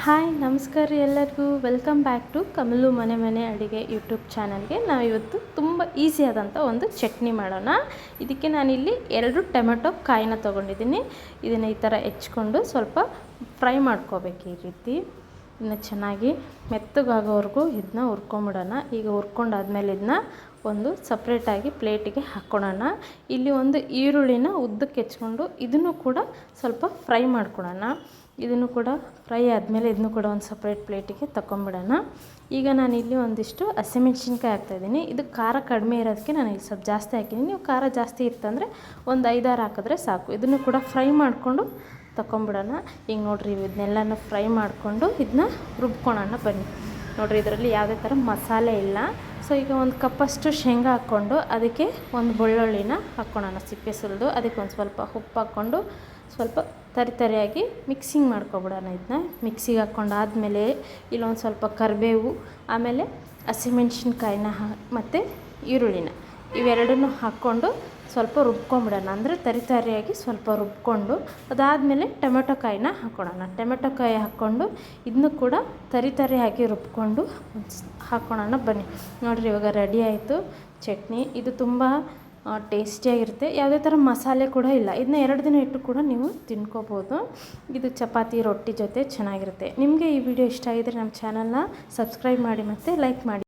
Hi ನಮಸ್ಕಾರ ರೀ ಎಲ್ಲರಿಗೂ. ವೆಲ್ಕಮ್ ಬ್ಯಾಕ್ ಟು ಕಮಲು ಮನೆ ಮನೆ ಅಡುಗೆ ಯೂಟ್ಯೂಬ್ ಚಾನಲ್ಗೆ. ನಾವಿವತ್ತು ತುಂಬ ಈಸಿಯಾದಂಥ ಒಂದು ಚಟ್ನಿ ಮಾಡೋಣ. ಇದಕ್ಕೆ ನಾನಿಲ್ಲಿ 2 ಟೊಮೆಟೊ ಕಾಯಿನ ತೊಗೊಂಡಿದ್ದೀನಿ. ಇದನ್ನು ಈ ಥರ ಹೆಚ್ಕೊಂಡು ಸ್ವಲ್ಪ ಫ್ರೈ ಮಾಡ್ಕೋಬೇಕು. ಈ ರೀತಿ ಇನ್ನು ಚೆನ್ನಾಗಿ ಮೆತ್ತಗಾಗೋವರೆಗೂ ಇದನ್ನ ಹುರ್ಕೊಂಬಿಡೋಣ. ಈಗ ಹುರ್ಕೊಂಡಾದ್ಮೇಲೆ ಇದನ್ನ ಒಂದು ಸಪ್ರೇಟಾಗಿ ಪ್ಲೇಟಿಗೆ ಹಾಕ್ಕೊಳ್ಳೋಣ. ಇಲ್ಲಿ ಒಂದು ಈರುಳ್ಳಿನ ಉದ್ದಕ್ಕೆ ಹೆಚ್ಕೊಂಡು ಇದನ್ನು ಕೂಡ ಸ್ವಲ್ಪ ಫ್ರೈ ಮಾಡ್ಕೊಳ್ಳೋಣ. ಇದನ್ನು ಕೂಡ ಫ್ರೈ ಆದಮೇಲೆ ಇದನ್ನು ಕೂಡ ಒಂದು ಸಪ್ರೇಟ್ ಪ್ಲೇಟಿಗೆ ತಗೊಂಬಿಡೋಣ. ಈಗ ನಾನಿಲ್ಲಿ ಒಂದಿಷ್ಟು ಹಸಿಮೆಣ್ಸಿನ್ಕಾಯಿ ಹಾಕ್ತಾಯಿದ್ದೀನಿ. ಇದು ಖಾರ ಕಡಿಮೆ ಇರೋದಕ್ಕೆ ನಾನು ಇಲ್ಲಿ ಸ್ವಲ್ಪ ಜಾಸ್ತಿ ಹಾಕಿದ್ದೀನಿ. ನೀವು ಖಾರ ಜಾಸ್ತಿ ಇತ್ತಂದರೆ ಒಂದು 5-6 ಹಾಕಿದ್ರೆ ಸಾಕು. ಇದನ್ನು ಕೂಡ ಫ್ರೈ ಮಾಡಿಕೊಂಡು ತಗೊಂಬಿಡೋಣ. ಈಗ ನೋಡಿರಿ, ಇದನ್ನೆಲ್ಲನೂ ಫ್ರೈ ಮಾಡಿಕೊಂಡು ಇದನ್ನ ರುಬ್ಕೊಳ್ಳೋಣ ಬನ್ನಿ. ನೋಡಿರಿ, ಇದರಲ್ಲಿ ಯಾವುದೇ ಥರ ಮಸಾಲೆ ಇಲ್ಲ. ಸೊ ಈಗ ಒಂದು ಕಪ್ಪಷ್ಟು ಶೇಂಗಾ ಹಾಕ್ಕೊಂಡು ಅದಕ್ಕೆ ಒಂದು ಬೆಳ್ಳುಳ್ಳಿನ ಹಾಕ್ಕೊಳ್ಳೋಣ ಸಿಪ್ಪೆ ಸುಲಿದು. ಅದಕ್ಕೆ ಒಂದು ಸ್ವಲ್ಪ ಉಪ್ಪು ಹಾಕ್ಕೊಂಡು ಸ್ವಲ್ಪ ತರಿಯಾಗಿ ಮಿಕ್ಸಿಂಗ್ ಮಾಡ್ಕೊಬಿಡೋಣ. ಇದನ್ನ ಮಿಕ್ಸಿಗೆ ಹಾಕ್ಕೊಂಡಾದ್ಮೇಲೆ ಇಲ್ಲೊಂದು ಸ್ವಲ್ಪ ಕರಿಬೇವು, ಆಮೇಲೆ ಹಸಿಮೆಣ್ಸಿನ್ಕಾಯಿನ ಮತ್ತು ಈರುಳ್ಳಿನ ಇವೆರಡನ್ನೂ ಹಾಕ್ಕೊಂಡು ಸ್ವಲ್ಪ ರುಬ್ಕೊಂಬಿಡೋಣ. ಅಂದರೆ ತರಿಯಾಗಿ ಸ್ವಲ್ಪ ರುಬ್ಕೊಂಡು ಅದಾದಮೇಲೆ ಟೊಮೆಟೊ ಕಾಯಿನ ಹಾಕ್ಕೊಳ್ಳೋಣ. ಟೊಮೆಟೊ ಕಾಯಿ ಹಾಕ್ಕೊಂಡು ಇದನ್ನು ಕೂಡ ತರಿಯಾಗಿ ರುಬ್ಕೊಂಡು ಹಾಕ್ಕೊಳ್ಳೋಣ ಬನ್ನಿ. ನೋಡಿರಿ, ಇವಾಗ ರೆಡಿ ಆಯಿತು ಚಟ್ನಿ. ಇದು ತುಂಬ ಟೇಸ್ಟಿಯಾಗಿರುತ್ತೆ. ಯಾವುದೇ ಥರ ಮಸಾಲೆ ಕೂಡ ಇಲ್ಲ. ಇದನ್ನ 2 ದಿನ ಇಟ್ಟು ಕೂಡ ನೀವು ತಿನ್ಕೋಬೋದು. ಇದು ಚಪಾತಿ ರೊಟ್ಟಿ ಜೊತೆ ಚೆನ್ನಾಗಿರುತ್ತೆ. ನಿಮಗೆ ಈ ವಿಡಿಯೋ ಇಷ್ಟ ಆಗಿದರೆ ನಮ್ಮ ಚಾನಲ್ನ ಸಬ್ಸ್ಕ್ರೈಬ್ ಮಾಡಿ ಮತ್ತು ಲೈಕ್ ಮಾಡಿ.